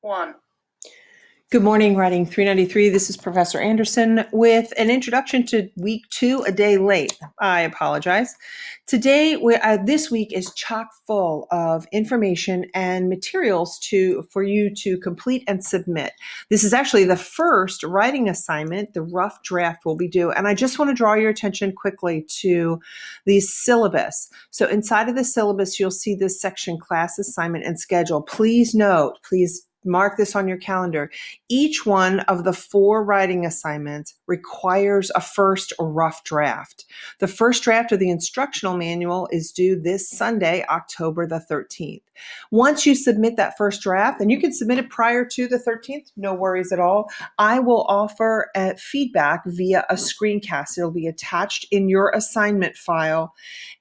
One. Good morning, Writing 393. This is Professor Anderson with an introduction to week 2, a day late. I apologize. This week is chock full of information and materials for you to complete and submit. This is actually the first writing assignment. The rough draft will be due. And I just want to draw your attention quickly to the syllabus. So inside of the syllabus, you'll see this section, class assignment and schedule. Please note, please mark this on your calendar. Each one of the 4 writing assignments requires a first rough draft. The first draft of the instructional manual is due this Sunday, October the 13th. Once you submit that first draft, and you can submit it prior to the 13th, no worries at all, I will offer feedback via a screencast. It'll be attached in your assignment file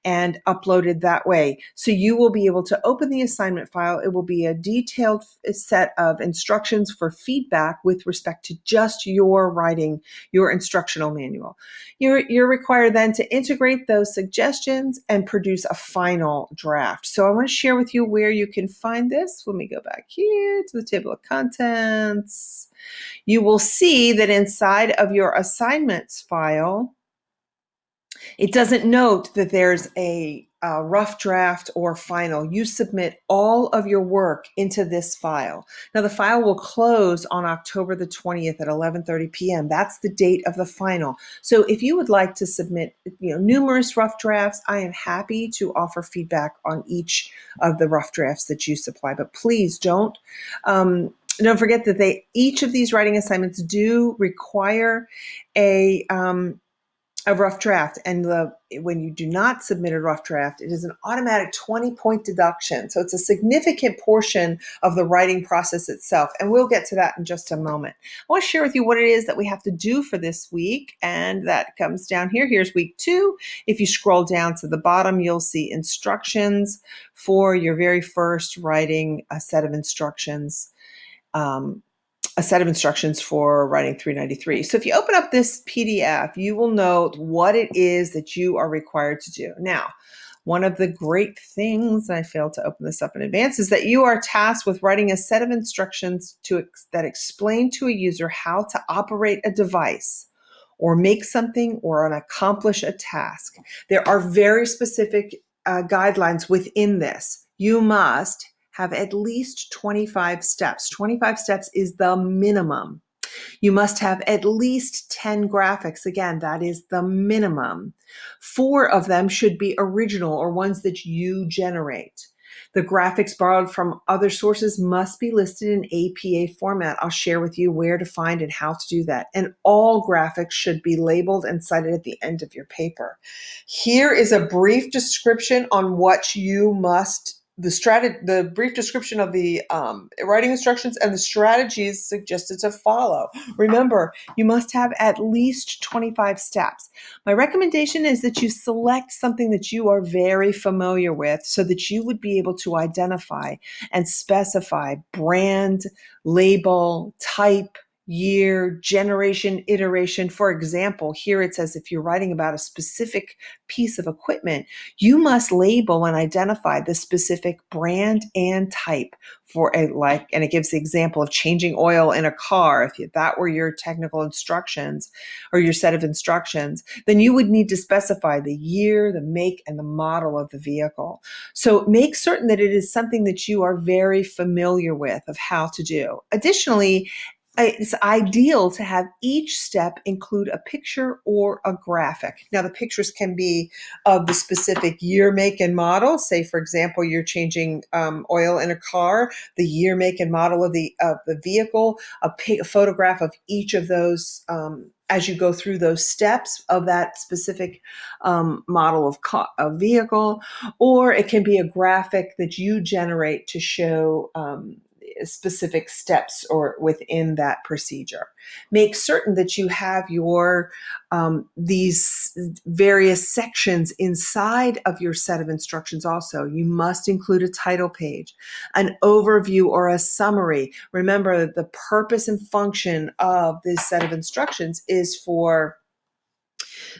and uploaded that way. So you will be able to open the assignment file. It will be a detailed set of instructions for feedback with respect to just your writing, your instructional manual. You're required then to integrate those suggestions and produce a final draft. So I want to share with you where you can find this. Let me go back here to the table of contents. You will see that inside of your assignments file, it doesn't note that there's a rough draft or final. You submit all of your work into this file. Now the file will close on October the 20th at 11:30 p.m. That's the date of the final. So if you would like to submit numerous rough drafts, I am happy to offer feedback on each of the rough drafts that you supply. But please don't forget that each of these writing assignments do require a rough draft, and when you do not submit a rough draft, it is an automatic 20-point deduction. So it's a significant portion of the writing process itself, and we'll get to that in just a moment. I want to share with you what it is that we have to do for this week, and that comes down here. Here's week 2. If you scroll down to the bottom, you'll see instructions for your very first writing, a set of instructions for writing 393. So if you open up this PDF, you will note what it is that you are required to do. Now, one of the great things, I failed to open this up in advance, is that you are tasked with writing a set of instructions that explain to a user how to operate a device or make something or accomplish a task. There are very specific guidelines within this. You must have at least 25 steps. 25 steps is the minimum. You must have at least 10 graphics. Again, that is the minimum. 4 of them should be original or ones that you generate. The graphics borrowed from other sources must be listed in APA format. I'll share with you where to find and how to do that. And all graphics should be labeled and cited at the end of your paper. Here is a brief description on what you must the brief description of the writing instructions and the strategies suggested to follow. Remember, you must have at least 25 steps. My recommendation is that you select something that you are very familiar with so that you would be able to identify and specify brand, label, type, year, generation, iteration. For example, here it says if you're writing about a specific piece of equipment, you must label and identify the specific brand and type and it gives the example of changing oil in a car. If that were your technical instructions or your set of instructions, then you would need to specify the year, the make, and the model of the vehicle. So make certain that it is something that you are very familiar with of how to do. Additionally, it's ideal to have each step include a picture or a graphic. Now, the pictures can be of the specific year, make, and model. Say, for example, you're changing oil in a car, the year, make, and model of the vehicle, a photograph of each of those as you go through those steps of that specific model of vehicle, or it can be a graphic that you generate to show specific steps or within that procedure. Make certain that you have your these various sections inside of your set of instructions also. You must include a title page, an overview or a summary. Remember, the purpose and function of this set of instructions is for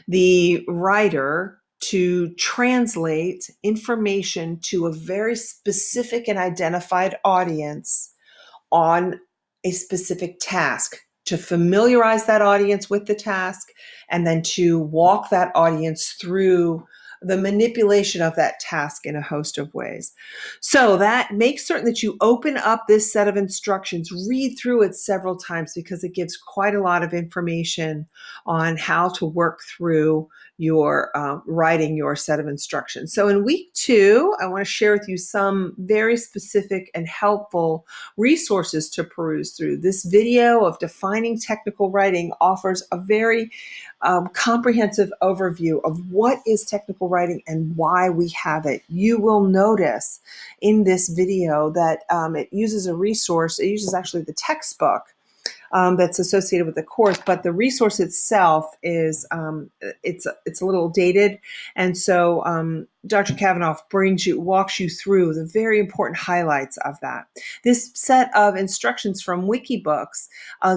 the writer to translate information to a very specific and identified audience on a specific task, to familiarize that audience with the task, and then to walk that audience through the manipulation of that task in a host of ways. So that makes certain that you open up this set of instructions, read through it several times, because it gives quite a lot of information on how to work through your writing your set of instructions. So in week 2, I want to share with you some very specific and helpful resources to peruse through. This video of defining technical writing offers a very comprehensive overview of what is technical writing and why we have it. You will notice in this video that it uses a resource. It uses actually the textbook that's associated with the course, but the resource itself is it's a little dated, and so Dr. Kavanaugh walks you through the very important highlights of that. This set of instructions from Wikibooks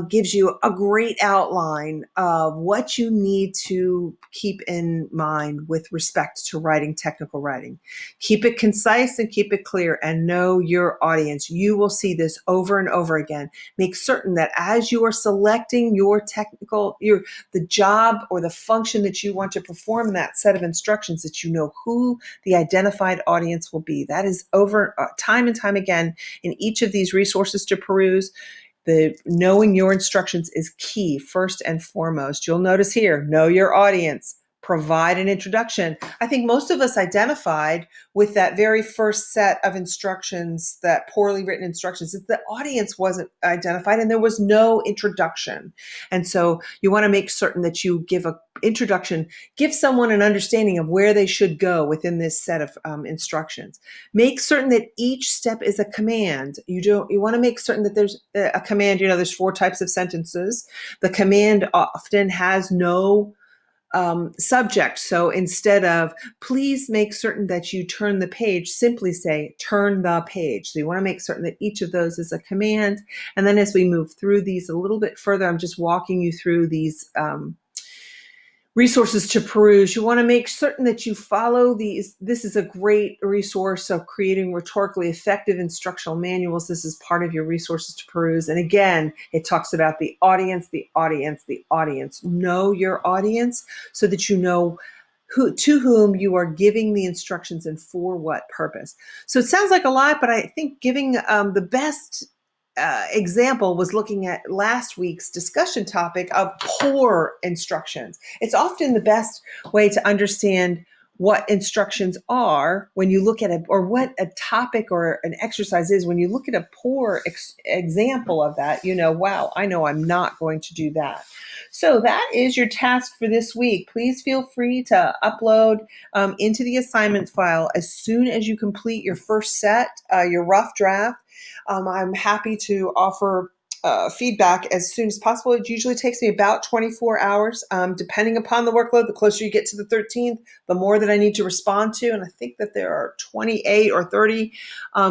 gives you a great outline of what you need to keep in mind with respect to writing technical writing. Keep it concise and keep it clear, and know your audience. You will see this over and over again. Make certain that as you are selecting your the job or the function that you want to perform in that set of instructions, that you know who the identified audience will be. That is over time and time again in each of these resources to peruse. The knowing your instructions is key, first and foremost. You'll notice here, know your audience. Provide an introduction. I think most of us identified with that very first set of instructions, that poorly written instructions, that the audience wasn't identified and there was no introduction. And so you want to make certain that you give an introduction, give someone an understanding of where they should go within this set of instructions. Make certain that each step is a command. You want to make certain that there's a command. There's 4 types of sentences. The command often has no subject. So instead of please make certain that you turn the page, simply say turn the page. So you want to make certain that each of those is a command. And then as we move through these a little bit further, I'm just walking you through these resources to peruse. You want to make certain that you follow these. This is a great resource of creating rhetorically effective instructional manuals. This is part of your resources to peruse. And again, it talks about the audience, the audience, the audience. Know your audience so that you know to whom you are giving the instructions and for what purpose. So it sounds like a lot, but I think giving the best example was looking at last week's discussion topic of poor instructions. It's often the best way to understand what instructions are when you look at it, or what a topic or an exercise is. When you look at a poor example of that, wow, I know I'm not going to do that. So that is your task for this week. Please feel free to upload into the assignment file as soon as you complete your first set, your rough draft. I'm happy to offer feedback as soon as possible. It usually takes me about 24 hours, depending upon the workload. The closer you get to the 13th, the more that I need to respond to. And I think that there are 28 or 30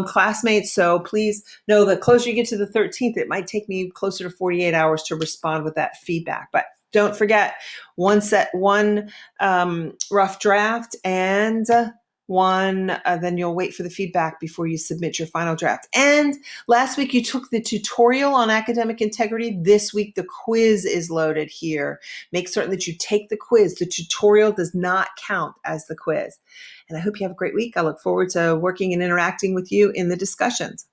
classmates. So please know that closer you get to the 13th, it might take me closer to 48 hours to respond with that feedback. But don't forget, one rough draft, and then you'll wait for the feedback before you submit your final draft. And last week you took the tutorial on academic integrity. This week the quiz is loaded here. Make certain that you take the quiz. The tutorial does not count as the quiz. And I hope you have a great week. I look forward to working and interacting with you in the discussions.